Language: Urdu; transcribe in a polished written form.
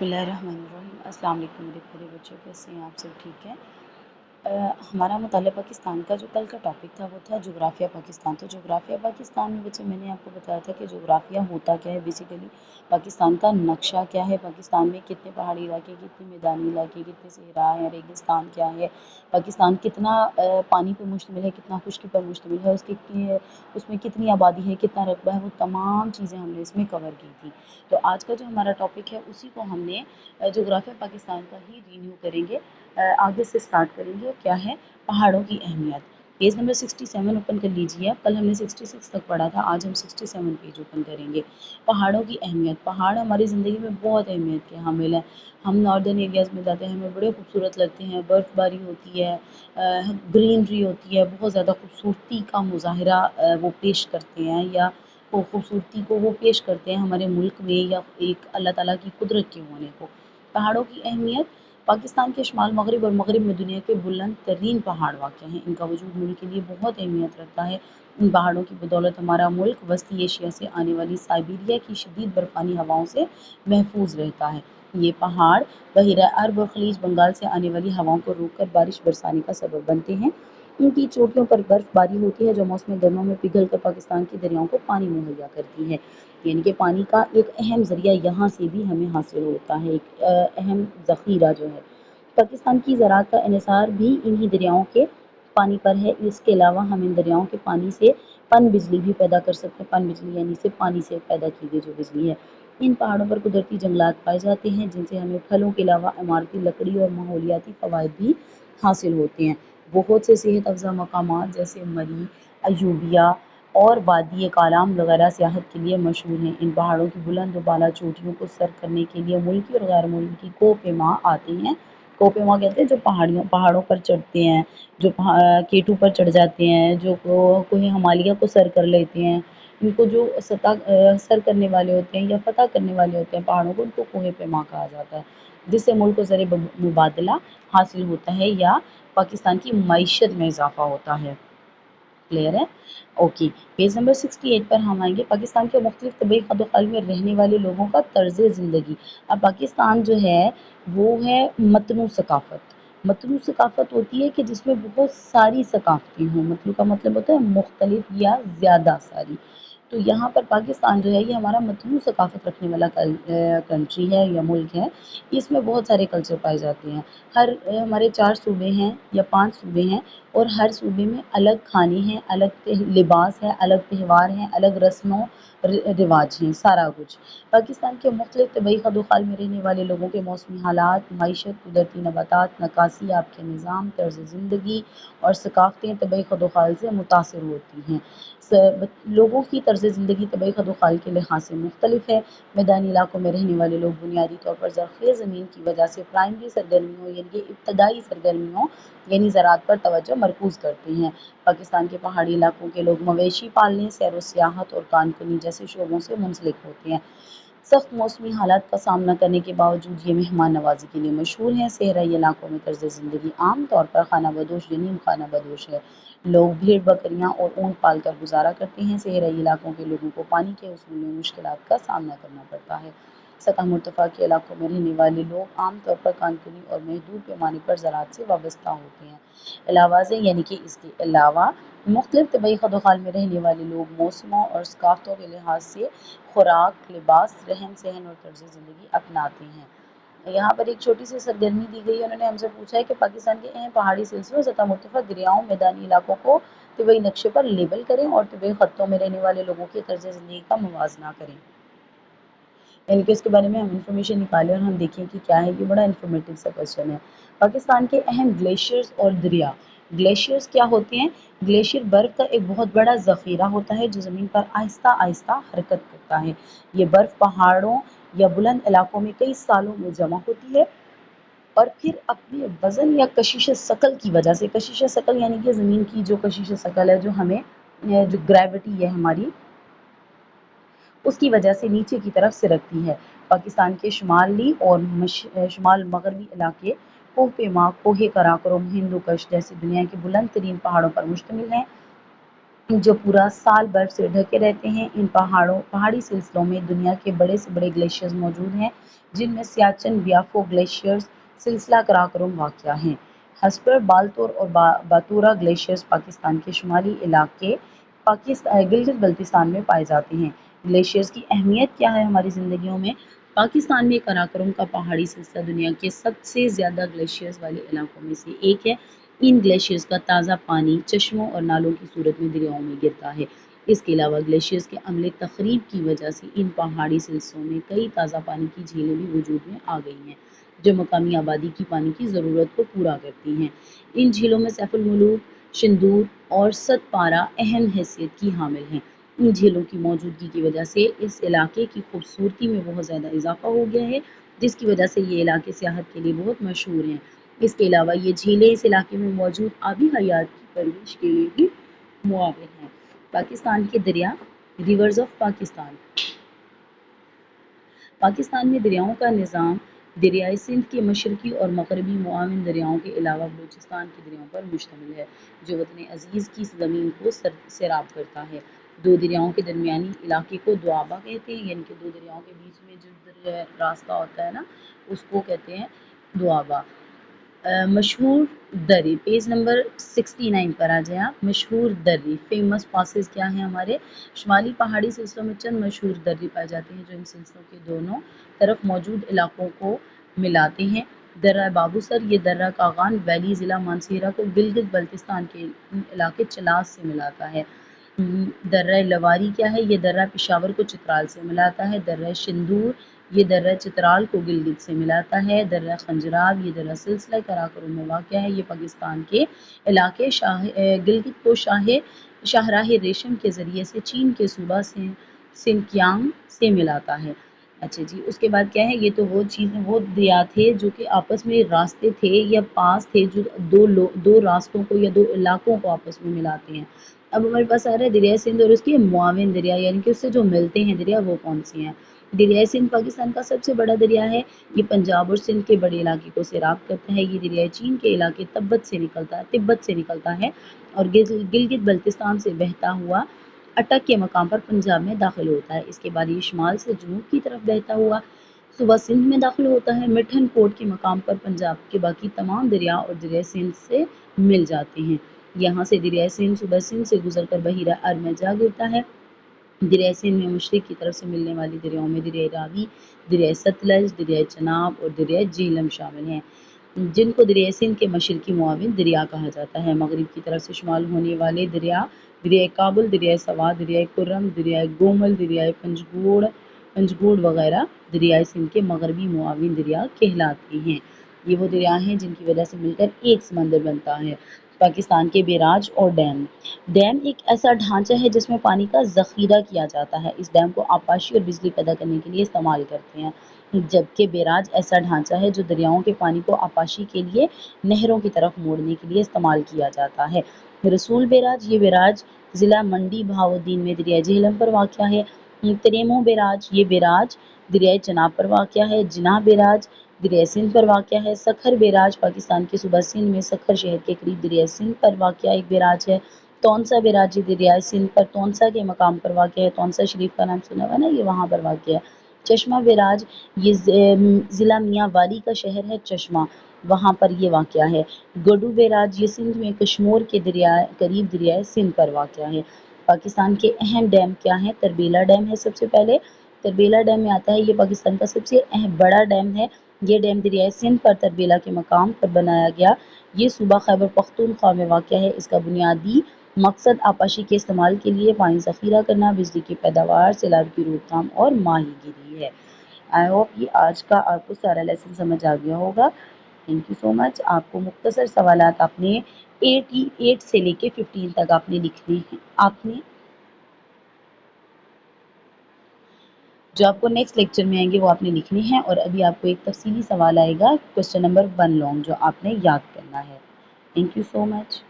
بسم اللہ الرحمن الرحیم۔ السلام علیکم میرے پیارے بچوں، کیسے ہیں آپ سب؟ ٹھیک ہیں؟ ہمارا مطالعہ پاکستان کا جو کل کا ٹاپک تھا وہ تھا جغرافیہ پاکستان۔ تو جغرافیہ پاکستان میں بچے میں نے آپ کو بتایا تھا کہ جغرافیہ ہوتا کیا ہے، بیسیکلی پاکستان کا نقشہ کیا ہے، پاکستان میں کتنے پہاڑی علاقے، کتنے میدانی علاقے، کتنے صحرا ہیں، ریگستان کیا ہے، پاکستان کتنا پانی پر مشتمل ہے، کتنا خشکی پر مشتمل ہے، اس میں کتنی آبادی ہے، کتنا رقبہ ہے، وہ تمام چیزیں ہم نے اس میں کور کی تھی۔ تو آج کا جو ہمارا ٹاپک ہے اسی کو ہم نے جغرافیہ پاکستان کا ہی ریویو کریں گے، آگے سے سٹارٹ کریں گے۔ کیا ہے پہاڑوں کی اہمیت۔ پیج نمبر 67 اوپن کر لیجیے آپ، کل ہم نے 66 تک پڑھا تھا، آج ہم 67 پیج اوپن کریں گے۔ پہاڑوں کی اہمیت۔ پہاڑ ہماری زندگی میں بہت اہمیت کے حامل ہیں۔ ہم ناردرن ایریاز میں جاتے ہیں، ہمیں بڑے خوبصورت لگتے ہیں، برف باری ہوتی ہے، گرینری ہوتی ہے، بہت زیادہ خوبصورتی کا مظاہرہ وہ پیش کرتے ہیں، یا خوبصورتی کو وہ پیش کرتے ہیں ہمارے ملک میں، یا ایک اللہ تعالیٰ کی قدرت کے ہونے کو۔ پہاڑوں کی اہمیت۔ پاکستان کے شمال مغرب اور مغرب میں دنیا کے بلند ترین پہاڑ واقع ہیں۔ ان کا وجود ملک کے لیے بہت اہمیت رکھتا ہے۔ ان پہاڑوں کی بدولت ہمارا ملک وسطی ایشیا سے آنے والی سائبیریا کی شدید برفانی ہواؤں سے محفوظ رہتا ہے۔ یہ پہاڑ بحیرہ عرب اور خلیج بنگال سے آنے والی ہواؤں کو روک کر بارش برسانے کا سبب بنتے ہیں۔ ان کی چوٹیوں پر برف باری ہوتی ہے جو موسم گرما میں پگھل کر پاکستان کی دریاؤں کو پانی مہیا کرتی ہے۔ یعنی کہ پانی کا ایک اہم ذریعہ یہاں سے بھی ہمیں حاصل ہوتا ہے، ایک اہم ذخیرہ جو ہے۔ پاکستان کی زراعت کا انحصار بھی انہی دریاؤں کے پانی پر ہے۔ اس کے علاوہ ہم ان دریاؤں کے پانی سے پن بجلی بھی پیدا کر سکتے ہیں۔ پن بجلی یعنی سے پانی سے پیدا کی گئی جو بجلی ہے۔ ان پہاڑوں پر قدرتی جنگلات پائے جاتے ہیں جن سے ہمیں پھلوں کے علاوہ عمارتی لکڑی اور ماحولیاتی فوائد بھی حاصل ہوتے ہیں۔ بہت سے صحت افزا مقامات جیسے مری، ایوبیہ اور وادی کالام وغیرہ سیاحت کے لیے مشہور ہیں۔ ان پہاڑوں کی بلند و بالا چوٹیوں کو سر کرنے کے لیے ملکی اور غیر ملکی کوہ آتے ہیں۔ کوہ کہتے ہیں جو پہاڑوں پر چڑھتے ہیں، جو کیٹو پر چڑھ جاتے ہیں، جو کوہ ہمالیہ کو سر کر لیتے ہیں۔ ان کو جو سر کرنے والے ہوتے ہیں یا فتح کرنے والے ہوتے ہیں پہاڑوں کو، ان کو کوہ پیما کہا جاتا ہے، جس سے ملک کو زر مبادلہ حاصل ہوتا ہے یا پاکستان کی معیشت میں اضافہ ہوتا ہے۔ کلیئر ہے؟ اوکے، پیج نمبر 68 پر ہم آئیں گے۔ پاکستان کے مختلف طبعی خد و خال میں رہنے والے لوگوں کا طرز زندگی۔ اب پاکستان جو ہے وہ ہے متنوع ثقافت۔ متنوع ثقافت ہوتی ہے کہ جس میں بہت ساری ثقافتیں ہوں۔ متنوع کا مطلب ہوتا ہے مختلف یا زیادہ ساری۔ تو یہاں پر پاکستان جو ہے یہ ہمارا متنوع ثقافت رکھنے والا کنٹری ہے یا ملک ہے۔ اس میں بہت سارے کلچر پائے جاتے ہیں۔ ہمارے 4 صوبے ہیں یا 5 صوبے ہیں، اور ہر صوبے میں الگ کھانے ہیں، الگ لباس ہے، الگ تہوار ہیں، الگ رسم و رواج ہیں، سارا کچھ۔ پاکستان کے مختلف طبعی خد و خال میں رہنے والے لوگوں کے موسمی حالات، معیشت، قدرتی نباتات، نکاسی، آب کے نظام، طرز زندگی اور ثقافتیں طبعی خد و خال سے متاثر ہوتی ہیں۔ لوگوں کی طرز زندگی طبعی خد و خال کے لحاظ سے مختلف ہے۔ میدانی علاقوں میں رہنے والے لوگ بنیادی طور پر زرخیز زمین کی وجہ سے پرائمری سرگرمیوں یعنی کہ ابتدائی سرگرمیوں یعنی زراعت پر توجہ مرکوز کرتے ہیں۔ پاکستان کے پہاڑی علاقوں کے لوگ مویشی پالنے، سیر و سیاحت اور کان کنی جیسے شعبوں سے منسلک ہوتے ہیں۔ سخت موسمی حالات کا سامنا کرنے کے باوجود یہ مہمان نوازی کے لیے مشہور ہیں۔ صحرائی علاقوں میں طرز زندگی عام طور پر خانہ بدوش یا نیم خانہ بدوش ہے۔ لوگ بھیڑ بکریاں اور اونٹ پال کر گزارا کرتے ہیں۔ صحرائی علاقوں کے لوگوں کو پانی کے حصول میں مشکلات کا سامنا کرنا پڑتا ہے۔ سطح مرتفع کے علاقوں میں رہنے والے لوگ عام طور پر کان کنی اور محدود پیمانے پر زراعت سے وابستہ ہوتے ہیں۔ علاوہ یعنی کہ اس کے علاوہ مختلف طبعی خد و خال میں رہنے والے لوگ موسموں اور ثقافتوں کے لحاظ سے خوراک، لباس، رہن سہن اور طرز زندگی اپناتے ہیں۔ یہاں پر ایک چھوٹی سی سرگرمی دی گئی ہے، انہوں نے ہم سے پوچھا ہے کہ پاکستان کے اہم پہاڑی سلسلوں، سطح مرتفع دریاؤں، میدانی علاقوں کو طبعی نقشے پر لیبل کریں اور طبعی خطوں میں رہنے والے لوگوں کے طرز زندگی کا موازنہ کریں۔ یعنی کہ اس کے بارے میں ہم انفارمیشن نکالیں اور ہم دیکھیں کہ کیا ہے۔ یہ بڑا انفارمیٹیو سا کوسچن ہے۔ پاکستان کے اہم گلیشیئرز اور دریا۔ گلیشیئرز کیا ہوتے ہیں؟ گلیشیئر برف کا ایک بہت بڑا ذخیرہ ہوتا ہے جو زمین پر آہستہ آہستہ حرکت کرتا ہے۔ یہ برف پہاڑوں یا بلند علاقوں میں کئی سالوں میں جمع ہوتی ہے اور پھر اپنے وزن یا کشش ثقل کی وجہ سے، کشش ثقل یعنی کہ زمین کی جو کشش ثقل ہے، جو ہمیں جو گریوٹی ہے ہماری، اس کی وجہ سے نیچے کی طرف سرکتی ہے۔ پاکستان کے شمالی اور شمال مغربی علاقے کوہ پیما، کوہ قراقرم، ہندوکش جیسے دنیا کے بلند ترین پہاڑوں پر مشتمل ہیں۔ جو پورا سال برف سے ڈھکے رہتے ہیں۔ ان پہاڑی سلسلوں میں دنیا کے بڑے سے بڑے گلیشیئرز موجود ہیں، جن میں سیاچن بیافو گلیشیئرز سلسلہ کراکرم واقع ہیں۔ ہسپر بالتور اور باتورا گلیشیئرز پاکستان کے شمالی علاقے گلگت بلتستان میں پائے جاتے ہیں۔ گلیشیئرز کی اہمیت کیا ہے ہماری زندگیوں میں؟ پاکستان میں کراکرم کا پہاڑی سلسلہ دنیا کے سب سے زیادہ گلیشیئرز والے علاقوں میں سے ایک ہے۔ ان گلیشیئرز کا تازہ پانی چشموں اور نالوں کی صورت میں دریاؤں میں گرتا ہے۔ اس کے علاوہ گلیشیئرز کے عمل تخریب کی وجہ سے ان پہاڑی سلسلوں میں کئی تازہ پانی کی جھیلیں بھی وجود میں آ گئی ہیں، جو مقامی آبادی کی پانی کی ضرورت کو پورا کرتی ہیں۔ ان جھیلوں میں سیف الملوک، شندور اور ست پارہ اہم حیثیت کی حامل ہیں۔ ان جھیلوں کی موجودگی کی وجہ سے اس علاقے کی خوبصورتی میں بہت زیادہ اضافہ ہو گیا ہے، جس کی وجہ سے یہ علاقے سیاحت کے لیے بہت مشہور ہیں۔ اس کے علاوہ یہ جھیلیں اس علاقے میں موجود آبی حیات کی پرورش کے لیے بھی معاون ہیں۔ پاکستان کے دریا، ریورز آف پاکستان۔ پاکستان میں دریاؤں کا نظام دریائے سندھ کے مشرقی اور مغربی معاون دریاؤں کے علاوہ بلوچستان کے دریاؤں پر مشتمل ہے، جو وطن عزیز کی زمین کو سیراب کرتا ہے۔ دو دریاؤں کے درمیانی علاقے کو دوآبہ کہتے ہیں، یعنی کہ دو دریاؤں کے بیچ میں جو راستہ ہوتا ہے نا، اس کو کہتے ہیں دوآبہ۔ مشہور درے، پیج نمبر 69 پر آ جائیں آپ۔ مشہور درے، فیمس پاسز کیا ہیں ہمارے؟ شمالی پہاڑی سلسلوں میں چند مشہور درے پائے جاتے ہیں جو ان سلسلوں کے دونوں طرف موجود علاقوں کو ملاتے ہیں۔ درہ بابو سر، یہ درہ کاغان ویلی ضلع مانسہرہ کو گلگت بلتستان کے علاقے چلاس سے ملاتا ہے۔ درہ لواری کیا ہے؟ یہ درہ پشاور کو چترال سے ملاتا ہے۔ درہ شندور، یہ درہ چترال کو گلگت سے ملاتا ہے۔ درہ خنجراب، یہ درہ سلسلہ کراکرم میں واقع ہے۔ یہ پاکستان کے علاقے گلگت کو شاہراہ ریشم کے ذریعے سے چین کے صوبہ سنکیانگ سے ملاتا ہے۔ اچھا جی، اس کے بعد کیا ہے؟ یہ تو وہ دریا تھے جو کہ آپس میں راستے تھے یا پاس تھے، جو دو راستوں کو یا دو علاقوں کو آپس میں ملاتے ہیں۔ اب ہمارے پاس آ رہا ہے دریائے سندھ اور اس کے معاون دریا، یعنی کہ اس سے جو ملتے ہیں دریا، وہ کون سے ہیں؟ دریائے سندھ پاکستان کا سب سے بڑا دریا ہے۔ یہ پنجاب اور سندھ کے بڑے علاقے کو سیراب کرتا ہے۔ یہ دریا چین کے علاقے تبت سے نکلتا ہے اور گلگت بلتستان سے بہتا ہوا اٹک کے مقام پر پنجاب میں داخل ہوتا ہے۔ اس کے بعد یہ شمال سے جنوب کی طرف بہتا ہوا صوبہ سندھ میں داخل ہوتا ہے۔ مٹھن کوٹ کے مقام پر پنجاب کے باقی تمام دریا اور دریائے سندھ سے مل جاتے ہیں۔ یہاں سے دریائے سندھ صوبہ سندھ سے گزر کر بحیرہ ارم میں جا گرتا ہے۔ دریائے سندھ میں مشرق کی طرف سے ملنے والی دریاؤں میں دریائے راوی، دریائے ستلج، دریائے چناب اور دریائے جہلم شامل ہیں، جن کو دریائے سندھ کے مشرقی معاون دریا کہا جاتا ہے۔ مغرب کی طرف سے شمال ہونے والے دریا، دریائے کابل، دریائے سوات، دریائے کرم، دریائے گومل، دریائے پنجگوڑ وغیرہ دریائے سندھ کے مغربی معاون دریا کہلاتے ہیں۔ یہ وہ دریا ہیں جن کی وجہ سے مل کر ایک سمندر بنتا ہے۔ پاکستان کے بیراج اور ڈیم۔ ڈیم ایک ایسا ڈھانچہ ہے جس میں پانی کا ذخیرہ کیا جاتا ہے۔ اس ڈیم کو آبپاشی اور بجلی پیدا کرنے کے لیے استعمال کرتے ہیں، جبکہ بیراج ایسا ڈھانچہ ہے جو دریاؤں کے پانی کو آبپاشی کے لیے نہروں کی طرف موڑنے کے لیے استعمال کیا جاتا ہے۔ رسول بیراج، یہ بیراج ضلع منڈی بہاؤالدین میں دریائے جہلم پر واقع ہے۔ تریمو بیراج، یہ بیراج دریائے چناب پر واقع ہے۔ جناح بیراج دریائے سندھ پر واقع ہے۔ سکھر بیراج پاکستان کے صوبہ سندھ میں سکھر شہر کے قریب دریائے سندھ پر واقع ایک بیراج ہے۔ تونسا بیراج دریائے سندھ پر تونسا کے مقام پر واقع ہے۔ تونسا شریف کا نام سنا ہوا نا، یہ وہاں پر واقع ہے۔ چشمہ بیراج، یہ ضلع میاں والی کا شہر ہے چشمہ، وہاں پر یہ واقع ہے۔ گڈو بیراج، یہ سندھ میں کشمور کے قریب دریائے سندھ پر واقع ہے۔ پاکستان کے اہم ڈیم کیا ہیں؟ تربیلا ڈیم ہے سب سے پہلے۔ تربیلا ڈیم میں آتا ہے، یہ پاکستان کا سب سے بڑا ڈیم ہے۔ یہ ڈیم دریائے سندھ پر تربیلا کے مقام پر بنایا گیا۔ یہ صوبہ خیبر پختونخوا میں واقع ہے۔ اس کا بنیادی مقصد آبپاشی کے استعمال کے لیے پانی ذخیرہ کرنا، بجلی کی پیداوار، سیلاب کی روک تھام اور ماہی گیری ہے۔ آئی ہوپ یہ آج کا آپ کو سارا لیسن سمجھ آ گیا ہوگا۔ تھینک یو سو مچ۔ آپ کو مختصر سوالات آپ نے 88 سے لے کے 15 تک آپ نے لکھنے ہیں۔ جو آپ کو نیکسٹ لیکچر میں آئیں گے وہ آپ نے لکھنے ہیں، اور ابھی آپ کو ایک تفصیلی سوال آئے گا، کوسچن نمبر 1 لانگ، جو آپ نے یاد کرنا ہے۔ Thank you so much.